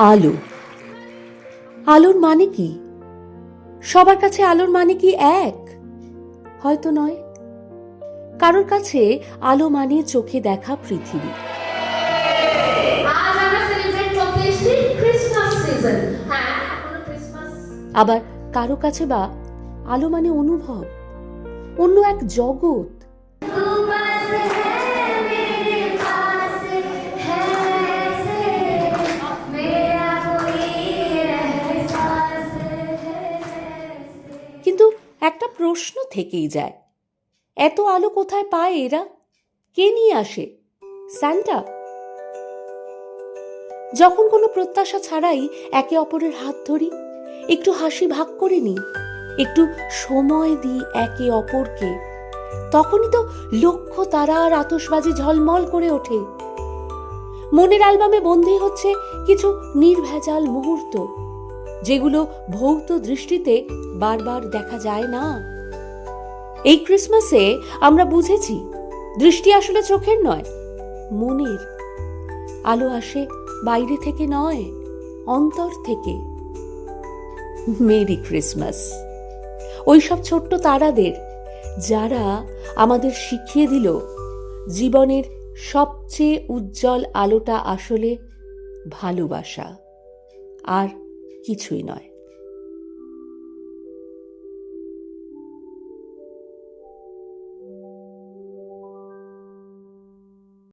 আলো। আলোর মানে কি? সবার কাছে আলোর মানে কি এক? হয়তো নয়। কারোর কাছে আলো মানে চোখে দেখা পৃথিবী। আবার কারো কাছে বা আলো মানে অনুভব, অন্য এক জগৎ। কিন্তু একটা প্রশ্ন থেকেই যায়, এত আলো কোথায় পায় এরা? কে নিয়ে আসে? সান্টা? যখন কোনো প্রত্যাশা ছাড়াই একে অপরের হাত ধরি, একটু হাসি ভাগ করে নিই, একটু সময় দিই একে অপরকে, তখনই তো লক্ষ তারার আতশবাজি ঝলমল করে ওঠে। মনের অ্যালবামে বন্দী হচ্ছে কিছু নির্ভেজাল মুহূর্ত, যেগুলো ভৌত দৃষ্টিতে বারবার দেখা যায় না। এই ক্রিসমাসে আমরা বুঝেছি, দৃষ্টি আসলে চোখের নয়, মনের। আলো আসে বাইরে থেকে নয়, অন্তর থেকে। মেরি ক্রিসমাস ওইসব ছোট্ট তারাদের, যারা আমাদের শিখিয়ে দিল জীবনের সবচেয়ে উজ্জ্বল আলোটা আসলে ভালোবাসা, আর কিছুই নয়।